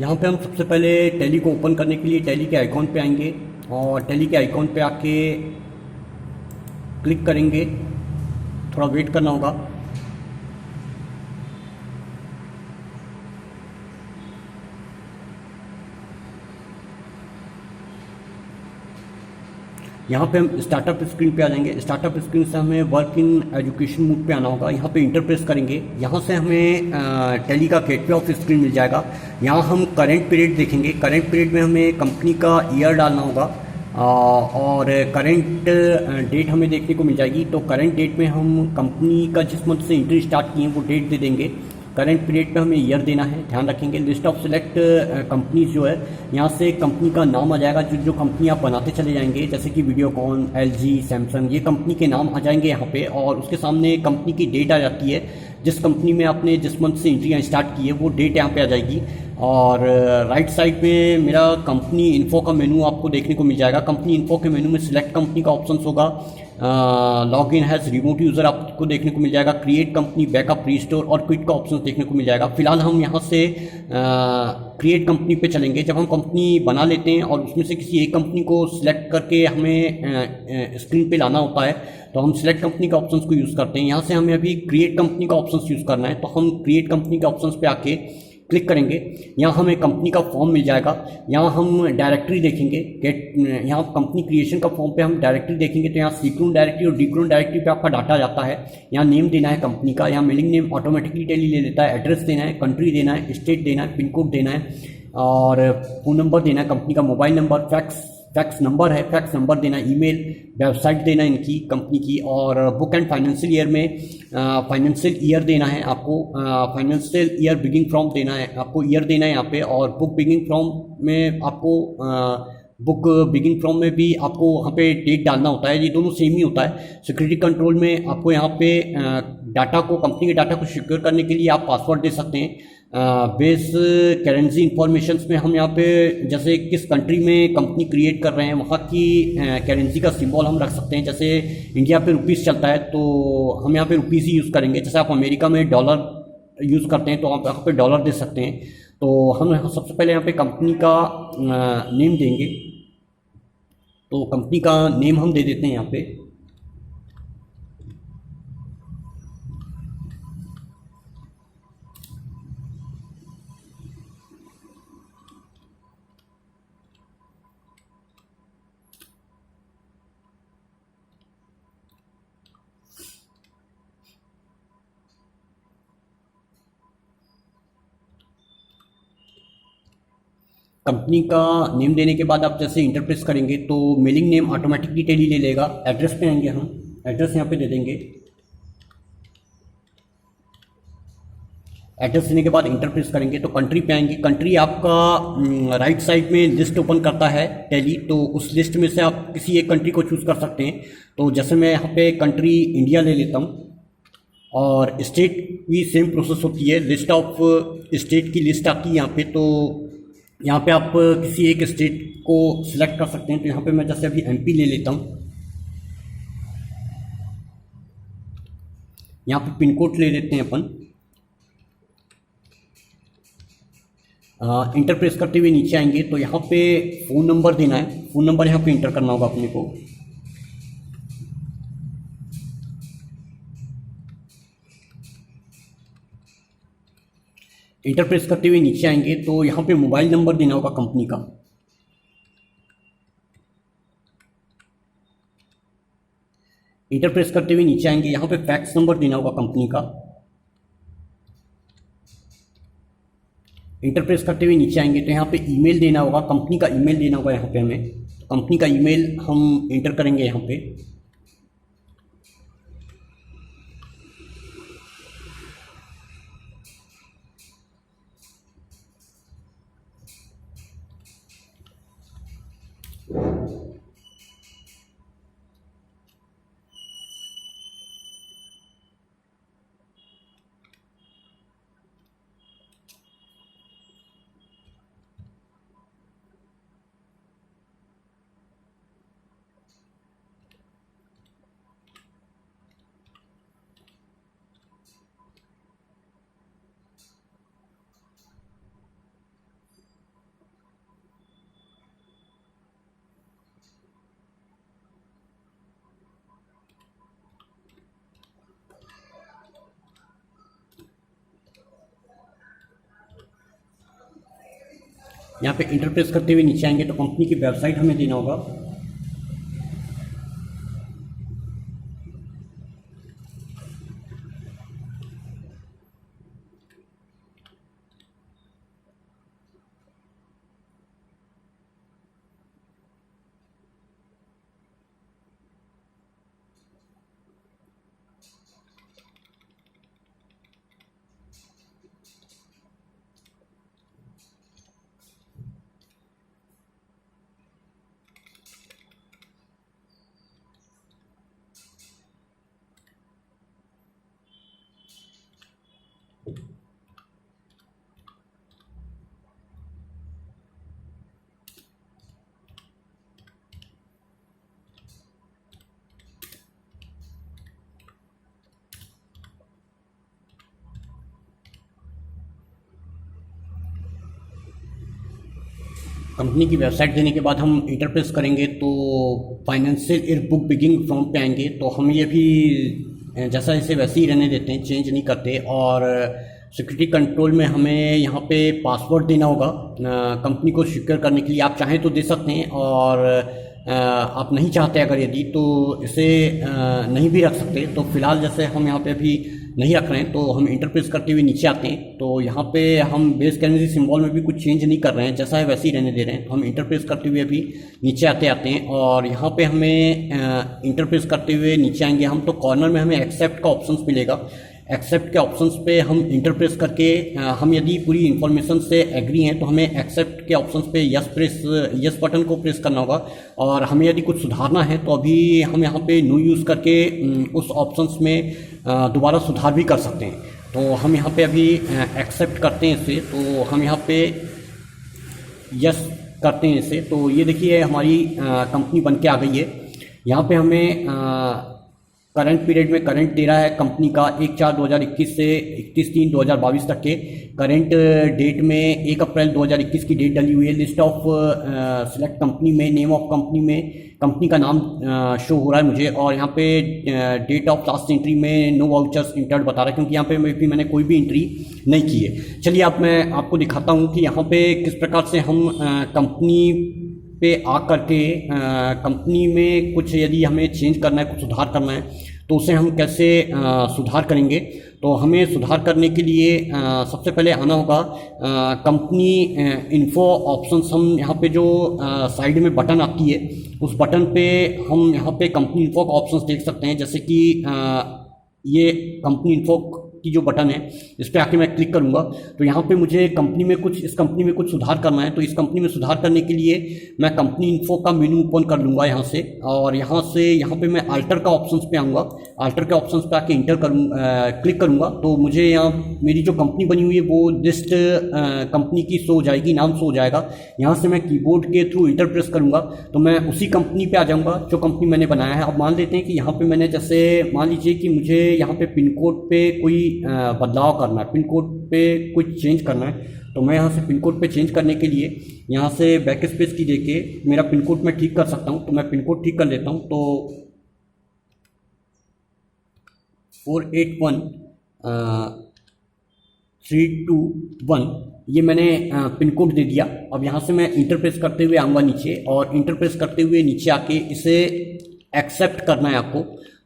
यहाँ पे हम सबसे पहले टैली को ओपन करने के लिए टैली के आइकॉन पे आएंगे और टैली के आइकॉन पे आके क्लिक करेंगे। थोड़ा वेट करना होगा। यहाँ पे हम स्टार्टअप स्क्रीन पे आ जाएंगे। स्टार्टअप स्क्रीन से हमें वर्क इन एजुकेशन मोड पे आना होगा। यहाँ पे इंटर प्रेस करेंगे। यहाँ से हमें टैली का गेटवे ऑफ स्क्रीन मिल जाएगा। यहाँ हम करेंट पीरियड देखेंगे। करेंट पीरियड में हमें कंपनी का ईयर डालना होगा और करेंट डेट हमें देखने को मिल जाएगी। तो करेंट डेट में हम कंपनी का जिस मंथ से एंट्री स्टार्ट किए हैं वो डेट दे देंगे। करेंट पीरियड पे हमें ईयर देना है, ध्यान रखेंगे। लिस्ट ऑफ सिलेक्ट कंपनीज जो है, यहाँ से कंपनी का नाम आ जाएगा। जो जो कंपनी आप बनाते चले जाएंगे, जैसे कि वीडियोकॉन, एलजी, सैमसंग, ये कंपनी के नाम आ जाएंगे यहाँ पे और उसके सामने कंपनी की डेट आ जाती है। जिस कंपनी में आपने जिस मंथ से एंट्रियाँ स्टार्ट की है वो डेट यहाँ पे आ जाएगी। और राइट साइड में मेरा कंपनी इन्फो का मेनू आपको देखने को मिल जाएगा। कंपनी इन्फो के मेनू में सिलेक्ट कंपनी का ऑप्शन होगा। Log in has remote user आपको देखने को मिल जाएगा। क्रिएट कंपनी, बैकअप, रीस्टोर और क्विट का ऑप्शन देखने को मिल जाएगा। फिलहाल हम यहाँ से क्रिएट कंपनी पे चलेंगे। जब हम कंपनी बना लेते हैं और उसमें से किसी एक कंपनी को सिलेक्ट करके हमें स्क्रीन पे लाना होता है तो हम सिलेक्ट कंपनी का ऑप्शंस को यूज़ करते हैं। यहाँ से हमें अभी क्रिएट कंपनी का ऑप्शंस यूज़ करना है तो हम क्रिएट कंपनी के ऑप्शंस पे आके क्लिक करेंगे। यहाँ हमें कंपनी का फॉर्म मिल जाएगा। यहाँ हम डायरेक्टरी देखेंगे। गेट, यहाँ कंपनी क्रिएशन का फॉर्म पे हम डायरेक्टरी देखेंगे तो यहाँ सीक्रोन डायरेक्टरी और डीक्रोन डायरेक्टरी पे आपका डाटा जाता है। यहाँ नेम देना है कंपनी का। यहाँ मेलिंग नेम ऑटोमेटिकली टैली ले लेता है। एड्रेस देना है, कंट्री देना है, स्टेट देना है, पिन कोड देना है और फ़ोन नंबर देना है, कंपनी का मोबाइल नंबर, फैक्स नंबर है, फैक्स नंबर देना है, ईमेल, वेबसाइट देना है इनकी कंपनी की। और बुक एंड फाइनेंशियल ईयर में फाइनेंशियल ईयर देना है आपको। फाइनेंशियल ईयर बिगिंग फ्रॉम देना है आपको, ईयर देना है यहाँ पे। और बुक बिगिंग फ्रॉम में आपको बुक बिगिंग फ्रॉम में भी आपको वहाँ पे डेट डालना होता है। ये दोनों सेम ही होता है। सिक्योरिटी कंट्रोल में आपको यहाँ पे डाटा को, कंपनी के डाटा को सिक्योर करने के लिए आप पासवर्ड दे सकते हैं। बेस करेंसी इंफॉर्मेशन में हम यहाँ पे जैसे किस कंट्री में कंपनी क्रिएट कर रहे हैं वहाँ की करेंसी का सिंबल हम रख सकते हैं। जैसे इंडिया पे रुपीस चलता है तो हम यहाँ पे रुपीस ही यूज़ करेंगे। जैसे आप अमेरिका में डॉलर यूज़ करते हैं तो आप यहाँ पे डॉलर दे सकते हैं। तो हम सबसे पहले यहाँ पे कंपनी का नेम देंगे। तो कंपनी का नेम हम दे देते हैं यहाँ पे। कंपनी का नेम देने के बाद आप जैसे इंटर प्रेस करेंगे तो मेलिंग नेम ऑटोमेटिकली टैली ले लेगा। एड्रेस पे आएंगे हम, एड्रेस यहाँ पे दे देंगे। एड्रेस देने के बाद इंटर प्रेस करेंगे तो कंट्री पे आएंगे। कंट्री आपका राइट साइड में लिस्ट ओपन करता है टैली, तो उस लिस्ट में से आप किसी एक कंट्री को चूज़ कर सकते हैं। तो जैसे मैं यहाँ पे कंट्री इंडिया ले लेता हूँ। और स्टेट भी सेम प्रोसेस होती है। लिस्ट ऑफ स्टेट की लिस्ट आती है यहाँ पे। तो यहाँ पे आप किसी एक स्टेट को सिलेक्ट कर सकते हैं। तो यहाँ पे मैं जैसे अभी एमपी ले लेता हूँ। यहाँ पे पिन कोड ले लेते हैं अपन। इंटर प्रेस करते हुए नीचे आएंगे तो यहाँ पे फ़ोन नंबर देना है। फ़ोन नंबर यहाँ पे इंटर करना होगा अपने को। इंटर प्रेस करते हुए नीचे आएंगे तो यहाँ पे मोबाइल नंबर देना होगा कंपनी का। इंटर प्रेस करते हुए नीचे आएंगे, यहाँ पे फैक्स नंबर देना होगा कंपनी का। इंटर प्रेस करते हुए नीचे आएंगे तो यहाँ पे ईमेल देना होगा, कंपनी का ईमेल देना होगा यहाँ पे हमें। तो कंपनी का ईमेल हम इंटर करेंगे यहाँ पे। यहाँ पे इंटरप्रेस करते हुए नीचे आएंगे तो कंपनी की वेबसाइट हमें देना होगा। कंपनी की वेबसाइट देने के बाद हम इंटरप्रेस करेंगे तो फाइनेंशियल ईयर बुक बिगिंग फ्रॉम पे आएंगे तो हम ये भी जैसा इसे वैसे ही रहने देते हैं, चेंज नहीं करते। और सिक्योरिटी कंट्रोल में हमें यहाँ पे पासवर्ड देना होगा कंपनी को सिक्योर करने के लिए। आप चाहें तो दे सकते हैं और आप नहीं चाहते अगर यदि तो इसे नहीं भी रख सकते। तो फिलहाल जैसे हम यहाँ पे अभी नहीं रख रहे हैं तो हम इंटरप्रेस करते हुए नीचे आते हैं तो यहाँ पे हम बेस करेंसी सिंबल में भी कुछ चेंज नहीं कर रहे हैं, जैसा है वैसे ही रहने दे रहे हैं। तो हम इंटरप्रेस करते हुए अभी नीचे आते हैं और यहाँ पे हमें इंटरप्रेस करते हुए नीचे आएंगे हम तो कॉर्नर में हमें एक्सेप्ट का ऑप्शन मिलेगा। एक्सेप्ट के ऑप्शंस पे हम इंटरप्रेस करके हम यदि पूरी इन्फॉर्मेशन से एग्री हैं तो हमें एक्सेप्ट के ऑप्शंस पे यस बटन को प्रेस करना होगा। और हमें यदि कुछ सुधारना है तो अभी हम यहाँ पे नो यूज़ करके उस ऑप्शंस में दोबारा सुधार भी कर सकते हैं। तो हम यहाँ पे अभी एक्सेप्ट करते हैं इसे, तो हम यहाँ पे यस करते हैं इसे। तो ये देखिए हमारी कंपनी बन के आ गई है। यहाँ पे हमें करंट पीरियड में करंट दे रहा है कंपनी का 1/4/2021 से 31/3/2022 तक के। करंट डेट में 1 अप्रैल 2021 की डेट डली हुई है। लिस्ट ऑफ सिलेक्ट कंपनी में नेम ऑफ कंपनी में कंपनी का नाम शो हो रहा है मुझे। और यहाँ पे डेट ऑफ लास्ट एंट्री में नो वाउचर्स इंटर्ड बता रहा है क्योंकि यहाँ पे मैंने कोई भी एंट्री नहीं की है। चलिए अब मैं आपको दिखाता हूँ कि यहाँ पे किस प्रकार से हम कंपनी पे आ करके कंपनी में कुछ यदि हमें चेंज करना है, कुछ सुधार करना है तो उसे हम कैसे सुधार करेंगे। तो हमें सुधार करने के लिए सबसे पहले आना होगा कंपनी इन्फो ऑप्शंस। हम यहाँ पे जो साइड में बटन आती है उस बटन पे हम यहाँ पे कंपनी इन्फो का ऑप्शंस देख सकते हैं। जैसे कि ये कंपनी इन्फो की जो बटन है इस पर आके मैं क्लिक करूंगा तो यहाँ पे मुझे इस कंपनी में कुछ सुधार करना है। तो इस कंपनी में सुधार करने के लिए मैं कंपनी इन्फो का मेनू ओपन कर लूँगा यहाँ से। और यहाँ पे मैं अल्टर का ऑप्शंस पे आऊँगा। अल्टर के ऑप्शंस पे आके क्लिक करूँगा तो मुझे यहाँ मेरी जो कंपनी बनी हुई है वो लिस्ट कंपनी की शो हो जाएगी, नाम शो हो जाएगा। यहाँ से मैं कीबोर्ड के थ्रू इंटरप्रेस करूँगा तो मैं उसी कंपनी पे आ जाऊँगा जो कंपनी मैंने बनाया है। अब मान लेते हैं कि यहाँ पे मैंने जैसे मान लीजिए कि मुझे यहाँ पे पिन कोड पे कोई बदलाव करना है, पिन कोड पे कुछ चेंज करना है। तो मैं यहाँ से पिन कोड पे चेंज करने के लिए यहाँ से बैक स्पेस की देके मेरा पिन कोड मैं ठीक कर सकता हूँ। तो मैं पिन कोड ठीक कर लेता हूँ तो 481 ये मैंने पिन कोड दे दिया। अब यहाँ से मैं इंटरप्रेस करते हुए आऊँगा नीचे और इंटरप्रेस करते हुए नीचे आके इसे एक्सेप्ट करना है आपको।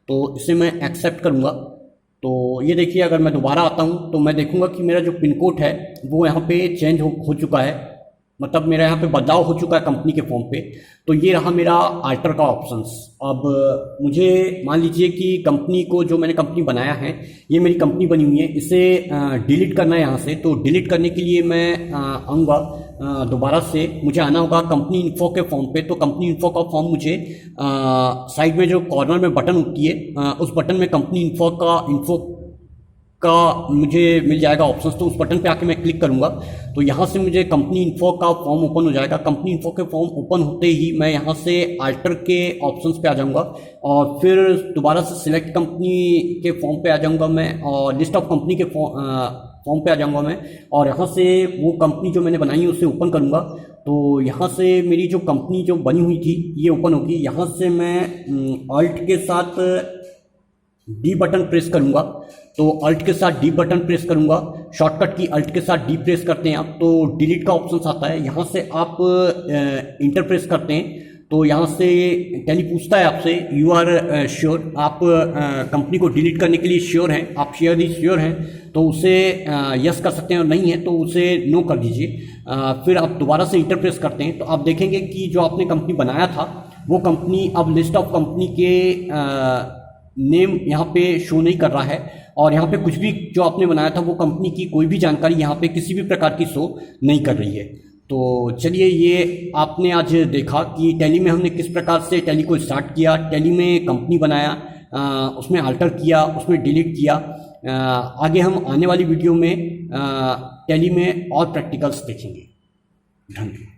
तो इसे मैं एक्सेप्ट करूँगा। तो ये देखिए अगर मैं दोबारा आता हूँ तो मैं देखूंगा कि मेरा जो पिन कोड है वो यहाँ पे चेंज हो चुका है, मतलब मेरा यहाँ पे बदलाव हो चुका है कंपनी के फॉर्म पे। तो ये रहा मेरा अल्टर का ऑप्शंस। अब मुझे मान लीजिए कि कंपनी को जो मैंने कंपनी बनाया है ये मेरी कंपनी बनी हुई है, इसे डिलीट करना है यहाँ से। तो डिलीट करने के लिए मैं आऊँगा दोबारा से, मुझे आना होगा कंपनी इन्फो के फॉर्म पे। तो कंपनी इन्फो का फॉर्म मुझे साइड में जो कॉर्नर में बटन होती है उस बटन में कंपनी इन्फो का मुझे मिल जाएगा ऑप्शंस। तो उस बटन पे आके मैं क्लिक करूंगा तो यहाँ से मुझे कंपनी इन्फो का फॉर्म ओपन हो जाएगा। कंपनी इन्फो के फॉर्म ओपन होते ही मैं यहाँ से अल्टर के ऑप्शंस पे आ जाऊंगा और फिर दोबारा से सिलेक्ट कंपनी के फॉर्म पे आ जाऊंगा मैं और लिस्ट ऑफ कंपनी के फॉर्म पे आ जाऊंगा मैं। और यहाँ से वो कंपनी जो मैंने बनाई है उसे ओपन करूंगा। तो यहाँ से मेरी जो कंपनी जो बनी हुई थी ये ओपन होगी। यहाँ से मैं अल्ट के साथ डी बटन प्रेस करूंगा तो अल्ट के साथ डी बटन प्रेस करूंगा, शॉर्टकट की अल्ट के साथ डी प्रेस करते हैं आप तो डिलीट का ऑप्शन आता है। यहाँ से आप इंटर प्रेस करते हैं तो यहाँ से टैली पूछता है आपसे यू आर श्योर, आप कंपनी को डिलीट करने के लिए श्योर हैं, आप श्योर हैं तो उसे यस कर सकते हैं और नहीं है तो उसे नो कर दीजिए। फिर आप दोबारा से इंटर प्रेस करते हैं तो आप देखेंगे कि जो आपने कंपनी बनाया था वो कंपनी अब लिस्ट ऑफ कंपनी के नेम यहाँ पे शो नहीं कर रहा है और यहाँ पे कुछ भी जो आपने बनाया था वो कंपनी की कोई भी जानकारी यहाँ पे किसी भी प्रकार की शो नहीं कर रही है। तो चलिए ये आपने आज देखा कि टैली में हमने किस प्रकार से टैली को स्टार्ट किया, टैली में कंपनी बनाया, उसमें अल्टर किया, उसमें डिलीट किया। आगे हम आने वाली वीडियो में टैली में और प्रैक्टिकल्स देखेंगे। धन्यवाद।